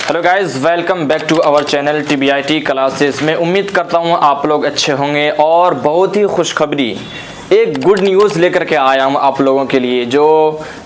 Hello guys, welcome back to our channel TBIT classes में। उम्मीद करता हूँ आप लोग अच्छे होंगे और बहुत ही खुशखबरी एक गुड न्यूज़ लेकर के आया हूँ आप लोगों के लिए। जो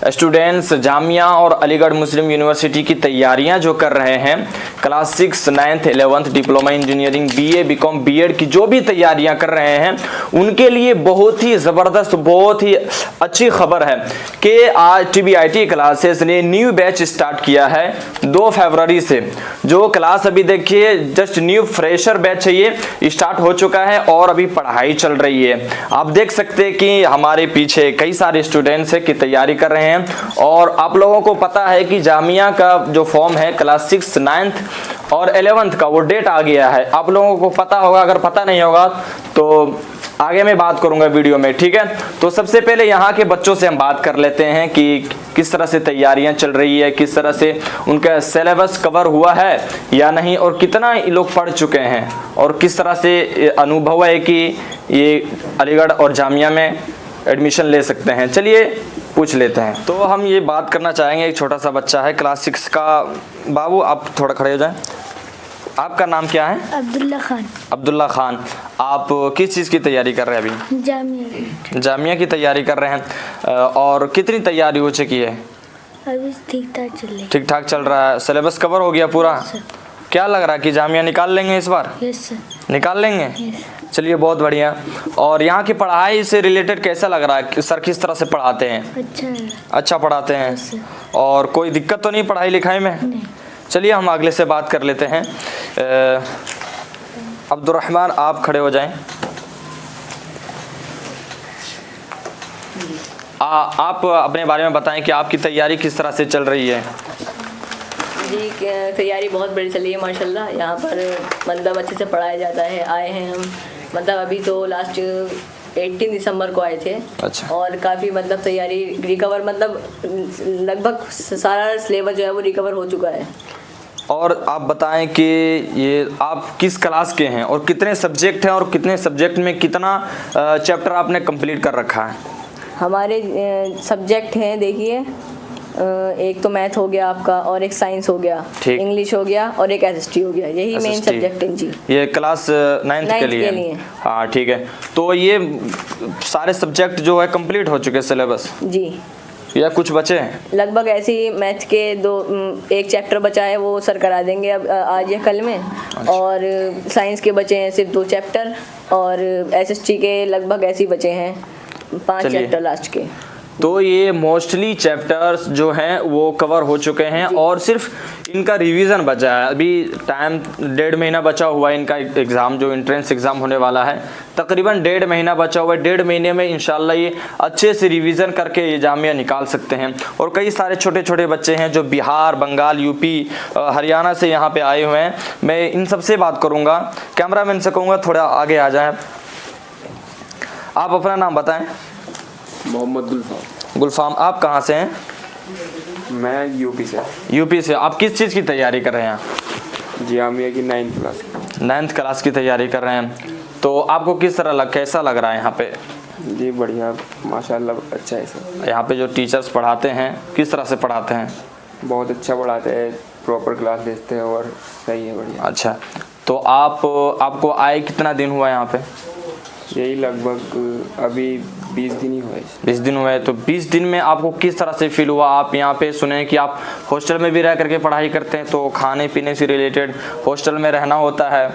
स्टूडेंट्स जामिया और अलीगढ़ मुस्लिम यूनिवर्सिटी की तैयारियां जो कर रहे हैं, class 6, 9th, 11th, diploma engineering, BA, BCom, B.Ed की जो भी तैयारियां कर रहे हैं उनके लिए बहुत ही ज़बरदस्त, बहुत ही अच्छी खबर है कि आज TBIT क्लासेस ने न्यू बैच स्टार्ट किया है 2 फरवरी से। जो क्लास अभी देखिए जस्ट न्यू फ्रेशर बैच है, ये स्टार्ट हो चुका है और अभी पढ़ाई चल रही है। आप देख सकते हैं कि हमारे पीछे कई सारे स्टूडेंट्स हैं कि तैयारी कर रहे हैं। और आप लोगों को पता है कि जामिया का जो फॉर्म है क्लास 6, 9th और 11th का वो डेट आ गया है। आप लोगों को पता होगा, अगर पता नहीं होगा तो आगे मैं बात करूंगा वीडियो में, ठीक है। तो सबसे पहले यहाँ के बच्चों से हम बात कर लेते हैं कि किस तरह से तैयारियां चल रही है, किस तरह से उनका सिलेबस कवर हुआ है या नहीं, और कितना लोग पढ़ चुके हैं और किस तरह से अनुभव है कि ये अलीगढ़ और जामिया में एडमिशन ले सकते हैं। चलिए पूछ लेते हैं। तो हम ये बात करना चाहेंगे, एक छोटा सा बच्चा है क्लास 6 का। बाबू आप थोड़ा खड़े हो जाएं। आपका नाम क्या है? अब्दुल्ला खान। अब्दुल्ला खान, आप किस चीज़ की तैयारी कर रहे हैं अभी? जामिया की तैयारी कर रहे हैं। और कितनी तैयारी हो चुकी है? अभी ठीक ठाक चल रही है। ठीक ठाक चल रहा है। सिलेबस कवर हो गया पूरा? क्या लग रहा है कि जामिया निकाल लेंगे इस बार? Yes sir. निकाल लेंगे? चलिए बहुत बढ़िया। और यहाँ की पढ़ाई से रिलेटेड कैसा लग रहा है? सर किस तरह से पढ़ाते हैं? अच्छा है। अच्छा पढ़ाते हैं। और कोई दिक्कत तो नहीं पढ़ाई लिखाई में? नहीं। चलिए हम अगले से बात कर लेते हैं। अब्दुर्रहमान आप खड़े हो जाएं। आप अपने बारे में बताएं कि आपकी तैयारी किस तरह से चल रही है? जी तैयारी बहुत बड़ी चली है माशाल्लाह। यहाँ पर मतलब अच्छे से पढ़ाया जाता है। आए हैं हम, मतलब अभी तो लास्ट 18 दिसंबर को आए थे। अच्छा। और काफ़ी मतलब तैयारी रिकवर, मतलब लगभग सारा सिलेबस जो है वो रिकवर हो चुका है। और आप बताएं कि ये आप किस क्लास के हैं और कितने सब्जेक्ट हैं और कितने सब्जेक्ट में कितना चैप्टर आपने कंप्लीट कर रखा है? हमारे सब्जेक्ट हैं, देखिए एक तो मैथ हो गया आपका, और एक साइंस हो गया, इंग्लिश हो गया और एक SST हो गया। यही मेन सब्जेक्ट हैं जी। ये क्लास 9th के लिए। हाँ ठीक है। तो ये सारे सब्जेक्ट जो है कंप्लीट हो चुके सिलेबस जी, या कुछ बचे हैं? लगभग ऐसे ही मैथ के एक चैप्टर बचा है, वो सर करा देंगे अब आज या कल में। अच्छा। और साइंस के बचे हैं सिर्फ 2 चैप्टर, और SST के लगभग ऐसे ही बचे हैं 5 चैप्टर लास्ट के। तो ये मोस्टली चैप्टर्स जो हैं वो कवर हो चुके हैं और सिर्फ इनका रिवीजन बचा है। अभी टाइम 1.5 महीना बचा हुआ है इनका एग्ज़ाम, जो एंट्रेंस एग्ज़ाम होने वाला है, तकरीबन 1.5 महीना बचा हुआ है। 1.5 महीने में इंशाल्लाह ये अच्छे से रिवीजन करके ये जामिया निकाल सकते हैं। और कई सारे छोटे छोटे बच्चे हैं जो बिहार, बंगाल, यूपी, हरियाणा से यहाँ पे आए हुए हैं। मैं इन सबसे बात करूँगा। कैमरामैन से कहूँगा थोड़ा आगे आ जाएँ। आप अपना नाम बताएँ। मोहम्मद गुलफाम, आप कहाँ से हैं? मैं यूपी से। यूपी से। आप किस चीज़ की तैयारी कर रहे हैं? जामिया की 9th क्लास। 9th क्लास की तैयारी कर रहे हैं। तो आपको किस तरह कैसा लग रहा है यहाँ पे? जी बढ़िया, माशाल्लाह अच्छा है सर। यहाँ पे जो टीचर्स पढ़ाते हैं किस तरह से पढ़ाते हैं? बहुत अच्छा पढ़ाते हैं, प्रॉपर क्लास देते हैं और सही है, बढ़िया। अच्छा, तो आपको आए कितना दिन हुआ यहाँ पे? यही लगभग अभी 20 दिन ही हुए। 20 दिन हुए। तो 20 दिन में आपको किस तरह से फील हुआ? आप यहाँ पे सुने कि आप हॉस्टल में भी रह करके पढ़ाई करते हैं, तो खाने पीने से रिलेटेड हॉस्टल में रहना होता है,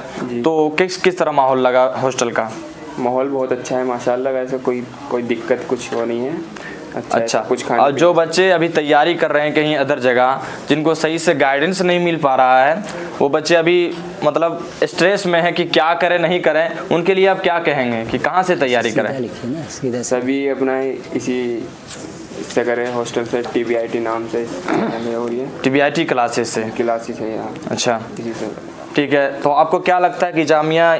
तो किस तरह माहौल लगा हॉस्टल का? माहौल बहुत अच्छा है माशाल्लाह। वैसे कोई दिक्कत कुछ हो नहीं है। अच्छा कुछ खाने। और जो बच्चे अभी तैयारी कर रहे हैं कहीं अदर जगह, जिनको सही से गाइडेंस नहीं मिल पा रहा है, वो बच्चे अभी मतलब स्ट्रेस में है कि क्या करें नहीं करें, उनके लिए आप क्या कहेंगे कि कहाँ से तैयारी करें? सभी अपना इसी से करें, हॉस्टल से, TBIT नाम से हो रही है। TBIT क्लासेस से है यहाँ। अच्छा इसी से। ठीक है। तो आपको क्या लगता है कि जामिया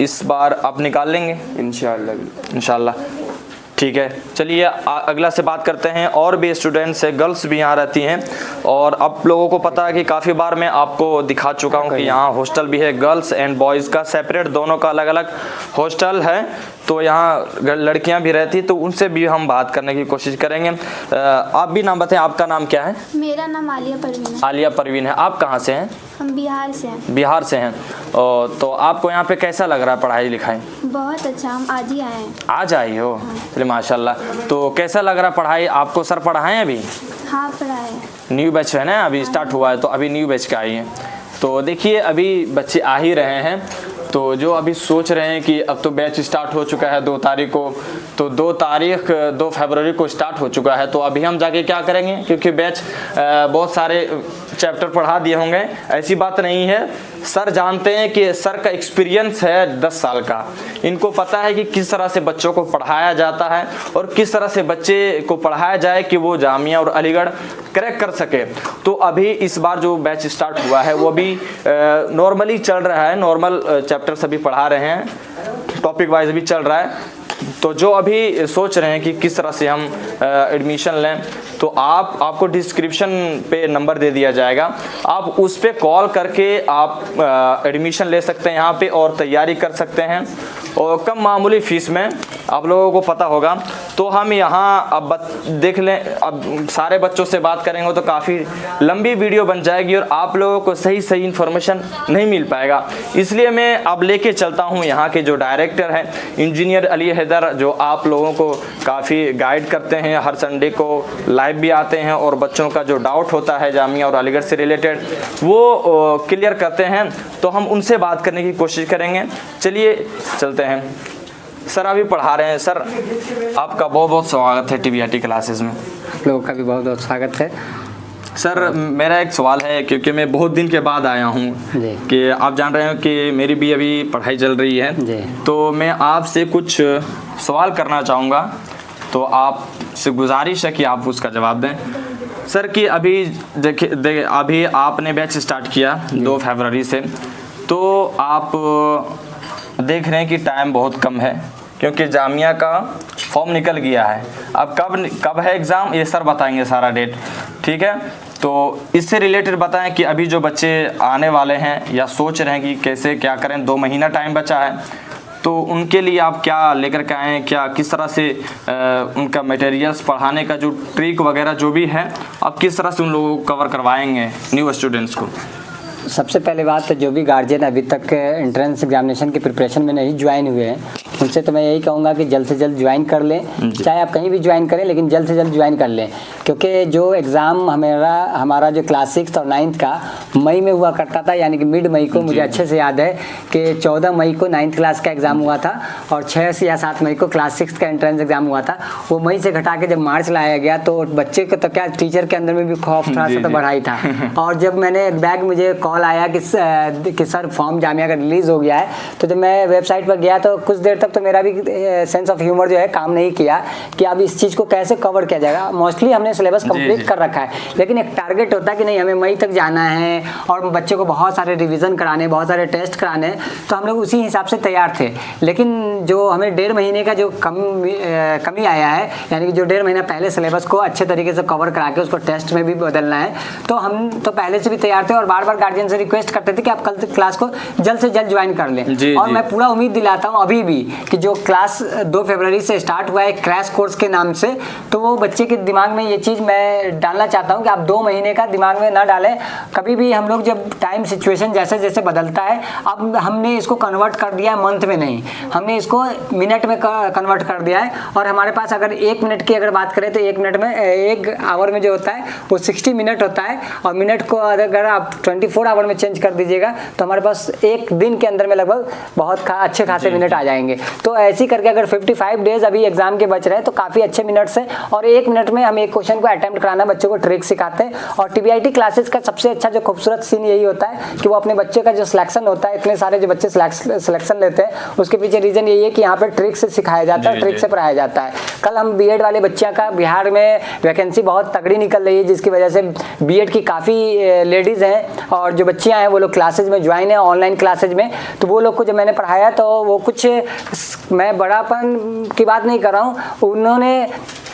इस बार आप निकाल लेंगे? इंशाल्लाह। ठीक है, चलिए अगला से बात करते हैं। और भी स्टूडेंट्स है, गर्ल्स भी यहाँ रहती हैं, और आप लोगों को पता है कि काफ़ी बार मैं आपको दिखा चुका हूँ कि यहाँ हॉस्टल भी है, गर्ल्स एंड बॉयज़ का सेपरेट, दोनों का अलग अलग हॉस्टल है। तो यहाँ लड़कियाँ भी रहती, तो उनसे भी हम बात करने की कोशिश करेंगे। आप भी नाम बताएं, आपका नाम क्या है? मेरा नाम आलिया परवीन है। आलिया परवीन है। आप कहाँ से हैं? हम बिहार से हैं। बिहार से हैं। तो आपको यहाँ पे कैसा लग रहा है पढ़ाई लिखाई? बहुत अच्छा, हम आज ही आए हैं। आज आई हो? चलिए माशाल्लाह। तो कैसा लग रहा है पढ़ाई आपको? सर पढ़ाएं अभी? हाँ पढ़ाए। न्यू बैच है ना, अभी स्टार्ट हुआ है, तो अभी न्यू बैच का आई है। तो देखिए अभी बच्चे आ ही रहे हैं, तो जो अभी सोच रहे हैं कि अब तो बैच स्टार्ट हो चुका है 2 तारीख को, तो 2 फरवरी को स्टार्ट हो चुका है, तो अभी हम जाके क्या करेंगे, क्योंकि बैच बहुत सारे चैप्टर पढ़ा दिए होंगे, ऐसी बात नहीं है। सर जानते हैं कि सर का एक्सपीरियंस है 10 साल का, इनको पता है कि किस तरह से बच्चों को पढ़ाया जाता है और किस तरह से बच्चे को पढ़ाया जाए कि वो जामिया और अलीगढ़ क्रैक कर सके। तो अभी इस बार जो बैच स्टार्ट हुआ है वो अभी नॉर्मली चल रहा है, नॉर्मल चैप्टर सभी पढ़ा रहे हैं, टॉपिक वाइज भी चल रहा है। तो जो अभी सोच रहे हैं कि किस तरह से हम एडमिशन लें, तो आपको डिस्क्रिप्शन पे नंबर दे दिया जाएगा, आप उस पे कॉल करके आप एडमिशन ले सकते हैं यहाँ पे और तैयारी कर सकते हैं, और कम मामूली फ़ीस में आप लोगों को पता होगा। तो हम यहाँ अब देख लें, अब सारे बच्चों से बात करेंगे तो काफ़ी लंबी वीडियो बन जाएगी और आप लोगों को सही इन्फॉर्मेशन नहीं मिल पाएगा। इसलिए मैं अब लेके चलता हूँ यहाँ के जो डायरेक्टर हैं इंजीनियर अली हैदर, जो आप लोगों को काफ़ी गाइड करते हैं, हर संडे को लाइव भी आते हैं और बच्चों का जो डाउट होता है जामिया और अलीगढ़ से रिलेटेड वो क्लियर करते हैं। तो हम उनसे बात करने की कोशिश करेंगे। चलिए चलते हैं। सर अभी पढ़ा रहे हैं। सर आपका बहुत बहुत स्वागत है TBIT क्लासेस में। आप लोगों का भी बहुत बहुत स्वागत है। सर मेरा एक सवाल है, क्योंकि मैं बहुत दिन के बाद आया हूँ कि आप जान रहे हो कि मेरी भी अभी पढ़ाई चल रही है, तो मैं आपसे कुछ सवाल करना चाहूँगा, तो आपसे गुजारिश है कि आप उसका जवाब दें। सर कि अभी देखिए अभी आपने बैच स्टार्ट किया 2 फरवरी से, तो आप देख रहे हैं कि टाइम बहुत कम है, क्योंकि जामिया का फॉर्म निकल गया है। अब कब है एग्ज़ाम, ये सर बताएंगे सारा डेट, ठीक है? तो इससे रिलेटेड बताएं कि अभी जो बच्चे आने वाले हैं या सोच रहे हैं कि कैसे क्या करें, 2 महीना टाइम बचा है, तो उनके लिए आप क्या लेकर के आए हैं, क्या किस तरह से उनका मटेरियल्स पढ़ाने का जो ट्रिक वगैरह जो भी है, आप किस तरह से उन लोगों को कवर करवाएंगे न्यू स्टूडेंट्स को? सबसे पहले बात तो जो भी गार्जियन अभी तक एंट्रेंस एग्जामिनेशन की प्रिपरेशन में नहीं ज्वाइन हुए हैं, उनसे तो मैं यही कहूँगा कि जल्द से जल्द ज्वाइन कर लें। चाहे आप कहीं भी ज्वाइन करें, लेकिन जल्द से जल्द ज्वाइन कर लें, क्योंकि जो एग्ज़ाम हमारा जो क्लास 6 और 9th का मई में हुआ करता था, यानी कि मिड मई को, मुझे अच्छे से याद है कि 14 मई को 9th क्लास का एग्ज़ाम हुआ था और 6 या 7 मई को क्लास 6 का एंट्रेंस एग्ज़ाम हुआ था। वो मई से घटा के जब मार्च लाया गया, तो बच्चे को तो क्या, टीचर के अंदर में भी खौफ थोड़ा सा तो बढ़ा ही था। और जब मैंने मुझे कॉल आया कि सर फॉर्म जामिया का रिलीज़ हो गया है, तो जब मैं वेबसाइट पर गया तो कुछ देर तक तो मेरा भी सेंस ऑफ ह्यूमर जो है काम नहीं किया कि अब इस चीज़ को कैसे कवर किया जाएगा। मोस्टली हमने सिलेबस कंप्लीट कर रखा है, लेकिन एक टारगेट होता है कि नहीं हमें मई तक जाना है और बच्चे को बहुत सारे रिवीजन कराने, बहुत सारे टेस्ट कराने, तो हम लोग उसी हिसाब से तैयार थे। लेकिन जो हमें 1.5 महीने का जो कमी आया है, यानी कि जो 1.5 महीना पहले सिलेबस को अच्छे तरीके से कवर करा के उसको टेस्ट में भी बदलना है, तो हम तो पहले से भी तैयार थे और बार बार गार्जियन से रिक्वेस्ट करते थे कि आप कल क्लास को जल्द से जल्द ज्वाइन कर लें। और मैं पूरा उम्मीद दिलाता हूं अभी भी कि जो क्लास 2 फरवरी से स्टार्ट हुआ है क्रैश कोर्स के नाम से, तो वो बच्चे के दिमाग में ये चीज़ मैं डालना चाहता हूं कि आप 2 महीने का दिमाग में ना डालें। कभी भी हम लोग जब टाइम सिचुएशन जैसे जैसे बदलता है, अब हमने इसको कन्वर्ट कर दिया है मंथ में नहीं, हमने इसको मिनट में कन्वर्ट कर दिया है। और हमारे पास अगर 1 मिनट की अगर बात करें तो 1 मिनट में 1 आवर में जो होता है वो 60 मिनट होता है, और मिनट को अगर आप 24 आवर में चेंज कर दीजिएगा तो हमारे पास 1 दिन के अंदर में लगभग बहुत अच्छे खासे मिनट आ जाएंगे। तो ऐसे करके अगर 55 डेज अभी एग्जाम के बच रहे हैं तो काफ़ी अच्छे मिनट्स हैं, और 1 मिनट में हम एक क्वेश्चन को अटेम्प्ट कराना, बच्चों को ट्रिक सिखाते हैं। और TBIT क्लासेस का सबसे अच्छा जो खूबसूरत सीन यही होता है कि वो अपने बच्चे का जो सिलेक्शन होता है, इतने सारे जो बच्चे सिलेक्शन लेते हैं, उसके पीछे रीज़न यही है कि यहाँ पर ट्रिक से सिखाया जाता है, ट्रिक से पढ़ाया जाता है। कल हम B.Ed वाले बच्चियों का बिहार में वैकेंसी बहुत तगड़ी निकल रही है, जिसकी वजह से B.Ed की काफ़ी लेडीज़ हैं और जो बच्चियाँ हैं वो लोग क्लासेज में ज्वाइन है, ऑनलाइन क्लासेज में। तो वो लोग को जब मैंने पढ़ाया तो वो कुछ, मैं बड़ापन की बात नहीं कर रहा हूँ, उन्होंने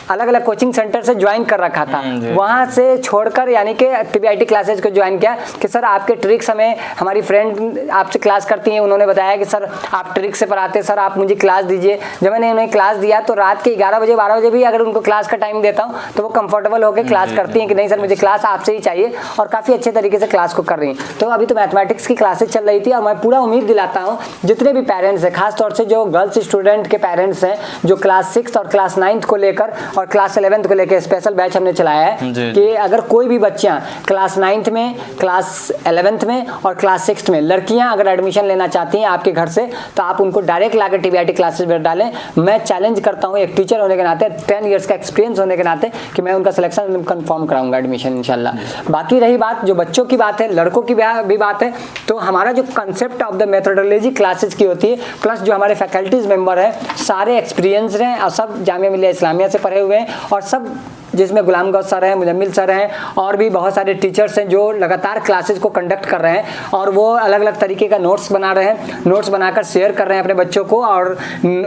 अलग अलग कोचिंग सेंटर से ज्वाइन कर रखा था, वहाँ से छोड़कर यानी कि TBIT क्लासेज को ज्वाइन किया कि सर आपके ट्रिक्स हमें, हमारी फ्रेंड आपसे क्लास करती हैं, उन्होंने बताया कि सर आप ट्रिक से पढ़ाते, सर आप मुझे क्लास दीजिए। जब मैंने उन्हें क्लास दिया तो रात के 11 बजे 12 बजे भी अगर उनको क्लास का टाइम देता हूँ तो वो कंफर्टेबल होकर क्लास करती हैं कि नहीं सर मुझे क्लास आपसे ही चाहिए, और काफ़ी अच्छे तरीके से क्लास को कर रही हैं। तो अभी तो मैथमेटिक्स की क्लासेज चल रही थी और मैं पूरा उम्मीद दिलाता हूँ जितने भी पेरेंट्स हैं, खासतौर से जो गर्ल्स स्टूडेंट के पेरेंट्स हैं, जो क्लास 6 और क्लास 9 को लेकर और क्लास 11 को लेकर स्पेशल बैच हमने चलाया है कि अगर कोई भी बच्चियाँ क्लास 9 में, क्लास 11 में और क्लास 6 में लड़कियाँ अगर एडमिशन लेना चाहती हैं आपके घर से, तो आप उनको डायरेक्ट लाकर TBIT क्लासेज में डालें। मैं चैलेंज करता हूँ एक टीचर होने के नाते, 10 इयर्स का एक्सपीरियंस होने के नाते, कि मैं उनका सिलेक्शन कंफर्म कराऊंगा एडमिशन इंशाल्लाह। बाकी रही बात जो बच्चों की बात है, लड़कों की भी बात है, तो हमारा जो concept of the methodology classes की होती है, प्लस जो हमारे फैकल्टीज मेंबर हैं सारे एक्सपीरियंस्ड हैं और सब जामिया मिलिया इस्लामिया से पढ़े हुए हैं, और सब जिसमें गुलाम गौस सर हैं, मुजम्मिल सर हैं, और भी बहुत सारे टीचर्स हैं जो लगातार क्लासेस को कंडक्ट कर रहे हैं, और वो अलग अलग तरीके का नोट्स बना रहे हैं, नोट्स बनाकर शेयर कर रहे हैं अपने बच्चों को, और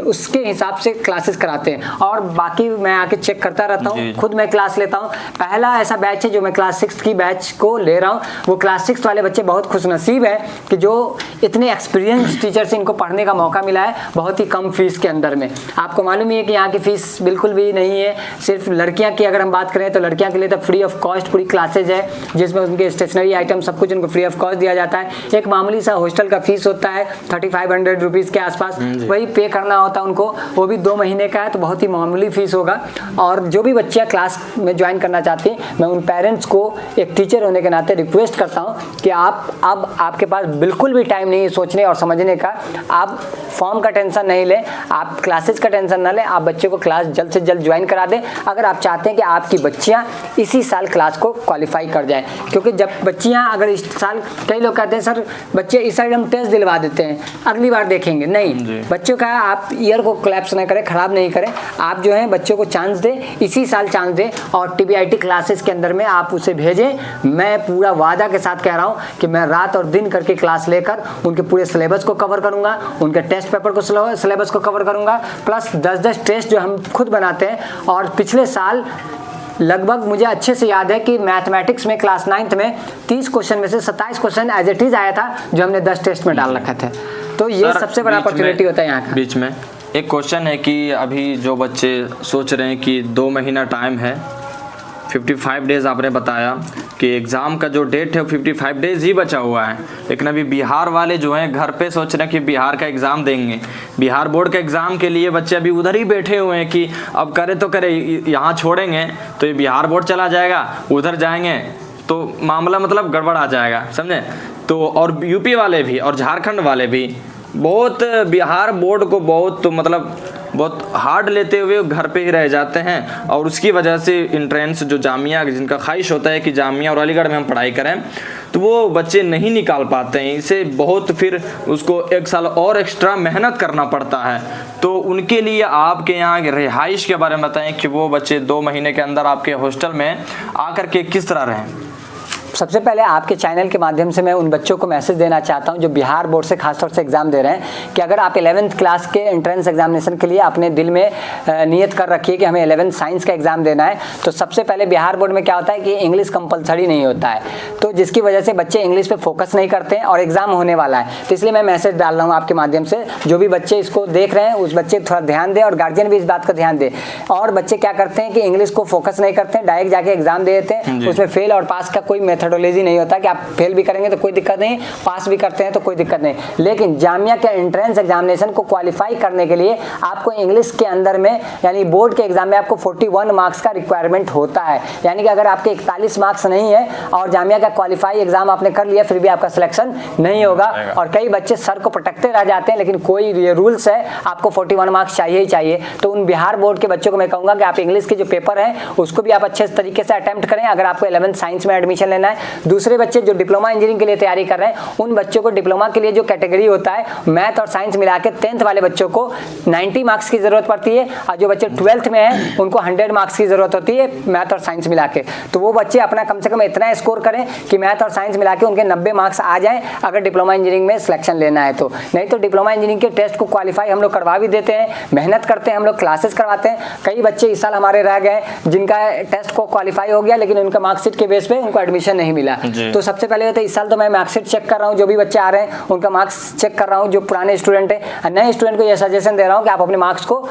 उसके हिसाब से क्लासेस कराते हैं। और बाकी मैं आके चेक करता रहता हूँ, खुद मैं क्लास लेता हूँ। पहला ऐसा बैच है जो मैं क्लास 6 की बैच को ले रहा हूँ, वो क्लास 6 वाले बच्चे बहुत खुशनसीब हैं कि जो इतने एक्सपीरियंस टीचर से इनको पढ़ने का मौका मिला है बहुत ही कम फीस के अंदर में। आपको मालूम ही है कि यहाँ की फीस बिल्कुल भी नहीं है। सिर्फ लड़कियाँ की अगर हम बात करें तो लड़कियां के लिए तो फ्री ऑफ कॉस्ट पूरी क्लासेज है, जिसमें उनके स्टेशनरी आइटम सब कुछ उनको फ्री ऑफ कॉस्ट दिया जाता है। एक मामूली सा हॉस्टल का फीस होता है 3500 रुपीज़ के आसपास, वही पे करना होता है उनको, वो भी 2 महीने का है, तो बहुत ही मामूली फीस होगा। और जो भी बच्चियाँ क्लास में ज्वाइन करना चाहती हैं, मैं उन पेरेंट्स को एक टीचर होने के नाते रिक्वेस्ट करता हूँ कि आप अब आपके पास बिल्कुल भी टाइम नहीं है सोचने और समझने का, आप फॉर्म का टेंशन नहीं लें, आप क्लासेज का टेंशन ना लें, आप बच्चे को क्लास जल्द से जल्द ज्वाइन करा दें अगर आप चाहते हैं कि आपकी बच्चियां इसी साल क्लास को क्वालिफाई कर जाएं। क्योंकि जब बच्चियां अगर इस साल, कई लोग कहते हैं सर बच्चे इस साल हम टेस्ट दिलवा देते हैं अगली बार देखेंगे, नहीं, बच्चों का आप ईयर को कोलैप्स ना करें, ख़राब नहीं करें, आप जो है बच्चों को चांस दें, इसी साल चांस दें और TBIT क्लासेस के अंदर में आप उसे भेजें। मैं पूरा वादा के साथ कह रहा हूँ कि मैं रात और दिन करके क्लास लेकर उनके पूरे सिलेबस को कवर करूँगा, उनके टेस्ट पेपर को सिलेबस को कवर करूँगा, प्लस 10-10 टेस्ट जो हम खुद बनाते हैं। और पिछले साल लगभग मुझे अच्छे से याद है कि मैथमेटिक्स में क्लास 9th में 30 क्वेश्चन में से 27 क्वेश्चन एज इट इज़ आया था जो हमने 10 टेस्ट में डाल रखे थे। तो ये सबसे बड़ा अपॉर्चुनिटी होता है यहाँ का। बीच में एक क्वेश्चन है कि अभी जो बच्चे सोच रहे हैं कि 2 महीना टाइम है, 55 डेज़ आपने बताया कि एग्ज़ाम का जो डेट है वो 55 डेज़ ही बचा हुआ है, लेकिन अभी बिहार वाले जो हैं घर पे सोच रहे हैं कि बिहार का एग्ज़ाम देंगे, बिहार बोर्ड के एग्ज़ाम के लिए बच्चे अभी उधर ही बैठे हुए हैं कि अब करे तो करे, यहाँ छोड़ेंगे तो ये बिहार बोर्ड चला जाएगा, उधर जाएंगे तो मामला मतलब गड़बड़ आ जाएगा, समझे। तो और यूपी वाले भी और झारखंड वाले भी बहुत बिहार बोर्ड को बहुत हार्ड लेते हुए घर पे ही रह जाते हैं, और उसकी वजह से इंट्रेंस जो जामिया जिनका ख्वाहिश होता है कि जामिया और अलीगढ़ में हम पढ़ाई करें, तो वो बच्चे नहीं निकाल पाते हैं। इसे बहुत फिर उसको 1 साल और एक्स्ट्रा मेहनत करना पड़ता है। तो उनके लिए आपके यहाँ रिहाइश के बारे में बताएं कि वो बच्चे 2 महीने के अंदर आपके हॉस्टल में आकर के किस तरह रहें। सबसे पहले आपके चैनल के माध्यम से मैं उन बच्चों को मैसेज देना चाहता हूं जो बिहार बोर्ड से खासतौर से एग्ज़ाम दे रहे हैं कि अगर आप 11th क्लास के एंट्रेंस एग्जामिनेशन के लिए अपने दिल में नियत कर रखिए कि हमें 11th साइंस का एग्ज़ाम देना है, तो सबसे पहले बिहार बोर्ड में क्या होता है कि इंग्लिश कंपलसरी नहीं होता है, तो जिसकी वजह से बच्चे इंग्लिश पे फोकस नहीं करते हैं और एग्ज़ाम होने वाला है। तो इसलिए मैं मैसेज डाल रहा हूँ आपके माध्यम से, जो भी बच्चे इसको देख रहे हैं उस बच्चे थोड़ा ध्यान दें और गार्जियन भी इस बात का ध्यान दें। और बच्चे क्या करते हैं कि इंग्लिश को फोकस नहीं करते हैं, डायरेक्ट जाके एग्ज़ाम दे देते हैं, उसमें फेल और पास का कोई मेथोडोलॉजी नहीं होता कि आप फेल भी करेंगे तो कोई दिक्कत नहीं, पास भी करते हैं तो कोई दिक्कत नहीं। लेकिन जामिया के एंट्रेंस एग्जामिनेशन को क्वालिफाई करने के लिए आपको इंग्लिश के अंदर में यानी बोर्ड के एग्जाम में आपको 41 मार्क्स का रिक्वायरमेंट होता है। यानी कि अगर आपके 41 मार्क्स नहीं है और जामिया का क्वालिफाई एग्जाम आपने कर लिया फिर भी आपका सिलेक्शन नहीं होगा। और कई बच्चे सर को पटकते रह जाते हैं, लेकिन कोई ये रूल्स है आपको 41 मार्क्स चाहिए ही चाहिए। तो उन बिहार बोर्ड के बच्चों को मैं कहूँगा कि आप इंग्लिश के जो पेपर है उसको भी आप अच्छे तरीके से अटेम्प्ट करें। अगर आपको 11th साइंस में एडमिशन लेना है। दूसरे बच्चे जो डिप्लोमा इंजीनियरिंग के लिए तैयारी कर रहे हैं, उन बच्चों को डिप्लोमा के लिए जो कैटेगरी होता है मैथ और साइंस मिला के 10th वाले बच्चों को 90 मार्क्स की जरूरत पड़ती है, और जो बच्चे 12th में हैं उनको 100 मार्क्स की जरूरत होती है मैथ और साइंस मिला के। तो वो बच्चे अपना कम से कम इतना स्कोर करें कि मैथ और साइंस मिला के उनके 90 मार्क्स आ जाएं अगर डिप्लोमा इंजीनियरिंग में सिलेक्शन लेना है तो। नहीं तो डिप्लोमा इंजीनियरिंग के टेस्ट को क्वालिफाई हम लोग करवा भी देते हैं, मेहनत करते हैं, हम लोग क्लासेस करवाते हैं। कई बच्चे इस साल हमारे रह गए जिनका टेस्ट को क्वालिफाई हो गया लेकिन उनका मार्कशीट के बेस पे उनको एडमिशन नहीं मिला। तो सबसे पहले तो इस साल तो मैं मार्कशीट चेक कर रहा हूँ, जो भी बच्चे आ रहे हैं उनका मार्क्स चेक कर रहा हूँ, जो पुराने स्टूडेंट है। नए स्टूडेंट को यह सजेशन दे रहा हूँ कि आप अपने मार्क्स को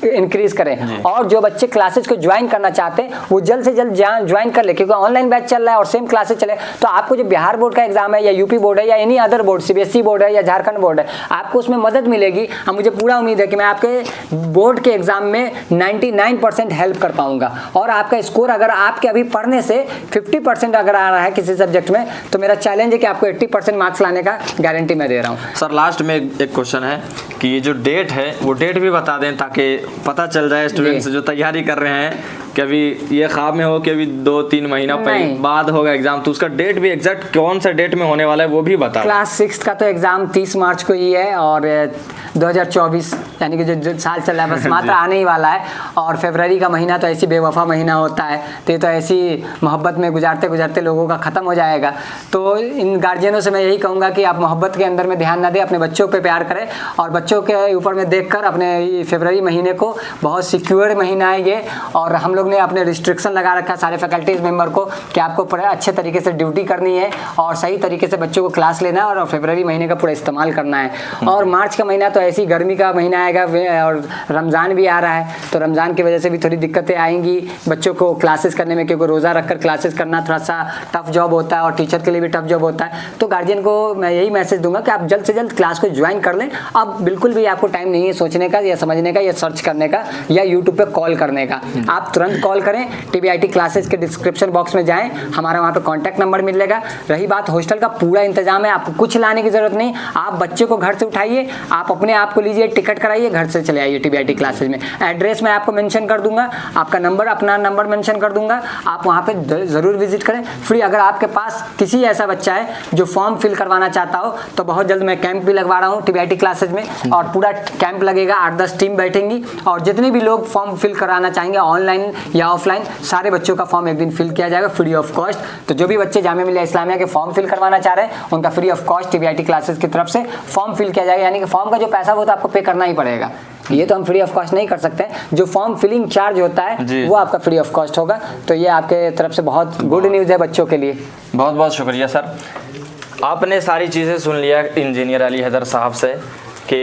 इंक्रीज करें, और जो बच्चे क्लासेस को ज्वाइन करना चाहते हैं वो जल्द से जल्द ज्वाइन कर ले, क्योंकि ऑनलाइन बैच चल रहा है और सेम क्लासेस चले। तो आपको जो बिहार बोर्ड का एग्जाम है या यूपी बोर्ड है या any other board, CBSE board है या झारखंड बोर्ड है, आपको उसमें मदद मिलेगी। और मुझे पूरा उम्मीद है कि मैं आपके बोर्ड के एग्जाम में 99% हेल्प कर पाऊंगा। और आपका स्कोर अगर आपके अभी पढ़ने से 50% अगर आ रहा है किसी सब्जेक्ट में, तो मेरा चैलेंज है कि आपको 80% मार्क्स लाने का गारंटी मैं दे रहा हूँ। सर लास्ट में एक क्वेश्चन है कि ये जो डेट है वो डेट भी बता दें ताकि पता चल जाए स्टूडेंट्स जो तैयारी कर रहे हैं कि अभी ये ख्वाब में हो कि अभी 2-3 महीना बाद होगा एग्जाम, तो उसका डेट भी एग्जैक्ट कौन सा डेट में होने वाला है वो भी बता। क्लास 6 का तो एग्जाम 30 मार्च को ही है, और 2024 यानी कि जो साल चल रहा है बस मात्र आने ही वाला है। और फरवरी का महीना तो ऐसी बेवफा महीना होता है, तो ये तो ऐसी मोहब्बत में गुजारते गुजारते लोगों का ख़त्म हो जाएगा। तो इन गार्जियनों से मैं यही कहूँगा कि आप मोहब्बत के अंदर में ध्यान ना दें, अपने बच्चों पे प्यार करें, और बच्चों के ऊपर में देखकर अपने फरवरी महीने को बहुत सिक्योर महीना है ये। और हम लोग ने अपने रिस्ट्रिक्शन लगा रखा सारे फैकल्टीज मेंबर को कि आपको पूरा अच्छे तरीके से ड्यूटी करनी है और सही तरीके से बच्चों को क्लास लेना है और फरवरी महीने का पूरा इस्तेमाल करना है। और मार्च का महीना तो ऐसी गर्मी का महीना आएगा, और रमज़ान भी आ रहा है, तो रमज़ान की वजह से भी थोड़ी दिक्कतें आएंगी बच्चों को क्लासेस करने में, क्योंकि रोज़ा रखकर क्लासेस करना थोड़ा सा टफ जॉब होता है और टीचर के लिए भी टफ जॉब होता है। तो गार्जियन को मैं यही मैसेज दूंगा कि आप जल्द से जल्द क्लास को ज्वाइन कर लें। अब बिल्कुल भी आपको टाइम नहीं है सोचने का या समझने का या सर्च करने का या यूट्यूब पे कॉल करने का। आप तुरंत कॉल करें, TBIT क्लासेस के डिस्क्रिप्शन बॉक्स में जाएं, हमारा वहाँ पे कॉन्टैक्ट नंबर मिलेगा। रही बात हॉस्टल का, पूरा इंतजाम है, आपको कुछ लाने की ज़रूरत नहीं। आप बच्चे को घर से उठाइए, आप अपने आप को लीजिए, टिकट कराइए, घर से चले आइए TBIT क्लासेज में। एड्रेस मैं आपको मेंशन कर दूंगा, आपका नंबर, अपना नंबर मेंशन कर दूंगा, आप वहाँ पे ज़रूर विजिट करें फ्री। अगर आपके पास किसी ऐसा बच्चा है जो फॉर्म फिल करवाना चाहता हो तो बहुत जल्द मैं कैंप भी लगवा रहा हूँ TBIT क्लासेज में, और पूरा कैंप लगेगा, 8-10 टीम बैठेंगी, और जितने भी लोग फॉर्म फिल कराना चाहेंगे ऑनलाइन या ऑफलाइन, सारे बच्चों का फॉर्म एक दिन फिल किया जाएगा फ्री ऑफ कॉस्ट। तो जो भी बच्चे जामिया मिलिया इस्लामिया के फॉर्म फिल करवाना चाह रहे हैं उनका free of cost TBIT classes की तरफ से फॉर्म फिल किया जाएगा। यानी कि फॉर्म का जो पैसा वो तो आपको पे करना ही पड़ेगा, ये तो हम फ्री ऑफ कॉस्ट नहीं कर सकते। जो फॉर्म फिलिंग चार्ज होता है वो आपका फ्री ऑफ कॉस्ट होगा। तो ये आपके तरफ से बहुत गुड न्यूज़ है बच्चों के लिए। बहुत बहुत शुक्रिया सर, आपने सारी चीज़ें सुन लिया इंजीनियर अली हैदर साहब से कि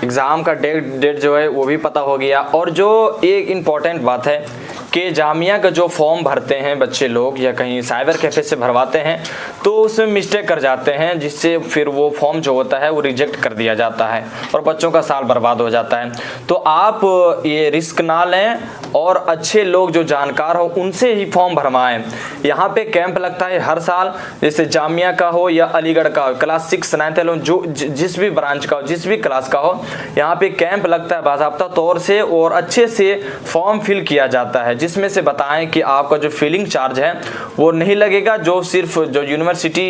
एग्ज़ाम का डेट जो है वो भी पता हो गया। और जो एक इम्पॉर्टेंट बात है कि जामिया का जो फॉर्म भरते हैं बच्चे लोग या कहीं साइबर कैफ़े से भरवाते हैं तो उसमें मिस्टेक कर जाते हैं, जिससे फिर वो फॉर्म जो होता है वो रिजेक्ट कर दिया जाता है और बच्चों का साल बर्बाद हो जाता है। तो आप ये रिस्क ना लें और अच्छे लोग जो जानकार हो उनसे ही फॉर्म भरवाएं। यहाँ पे कैंप लगता है हर साल, जैसे जामिया का हो या अलीगढ़ का हो, क्लास 6, 9th 11 जो जिस भी ब्रांच का हो, जिस भी क्लास का हो, यहाँ पे कैंप लगता है बाज़ाब्ता तौर से और अच्छे से फॉर्म फिल किया जाता है, जिसमें से बताएं कि आपका जो फिलिंग चार्ज है वो नहीं लगेगा, जो सिर्फ जो यूनिवर्सिटी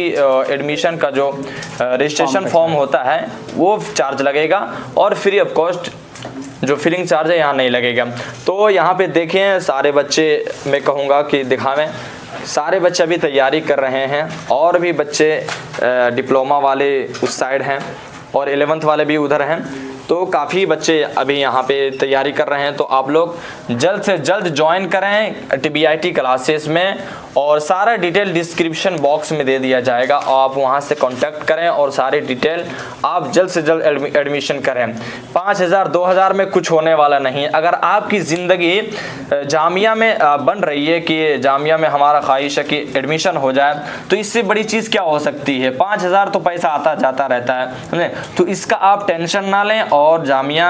एडमिशन का जो रजिस्ट्रेशन फॉर्म होता है वो चार्ज लगेगा, और फ्री ऑफ कॉस्ट जो फिलिंग चार्ज है यहाँ नहीं लगेगा। तो यहाँ पे देखें सारे बच्चे, मैं कहूँगा कि दिखावें, सारे बच्चे अभी तैयारी कर रहे हैं, और भी बच्चे डिप्लोमा वाले उस साइड हैं और 11th वाले भी उधर हैं। तो काफ़ी बच्चे अभी यहाँ पे तैयारी कर रहे हैं। तो आप लोग जल्द से जल्द ज्वाइन करें TBIT क्लासेस में, और सारा डिटेल डिस्क्रिप्शन बॉक्स में दे दिया जाएगा, आप वहाँ से कांटेक्ट करें और सारे डिटेल आप जल्द से जल्द एडमिशन करें। 5000 2000 में कुछ होने वाला नहीं। अगर आपकी ज़िंदगी जामिया में बन रही है कि जामिया में हमारा ख्वाहिश है कि एडमिशन हो जाए, तो इससे बड़ी चीज़ क्या हो सकती है। 5000 तो पैसा आता जाता रहता है, तो इसका आप टेंशन ना लें और जामिया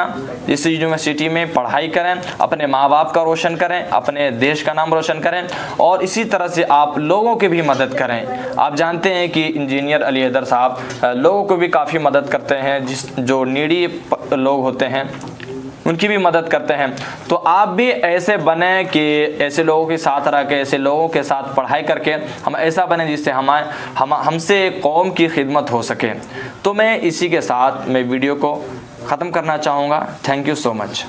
इस यूनिवर्सिटी में पढ़ाई करें, अपने माँ बाप का रोशन करें, अपने देश का नाम रोशन करें, और इसी तरह से आप लोगों की भी मदद करें। आप जानते हैं कि इंजीनियर अली हैदर साहब लोगों को भी काफ़ी मदद करते हैं, जो नीडी लोग होते हैं उनकी भी मदद करते हैं। तो आप भी ऐसे बने कि ऐसे लोगों के साथ रह के, ऐसे लोगों के साथ पढ़ाई करके हम ऐसा बने जिससे हमसे कौम की खिदमत हो सके। तो मैं इसी के साथ मैं वीडियो को ख़त्म करना चाहूँगा। Thank you so much.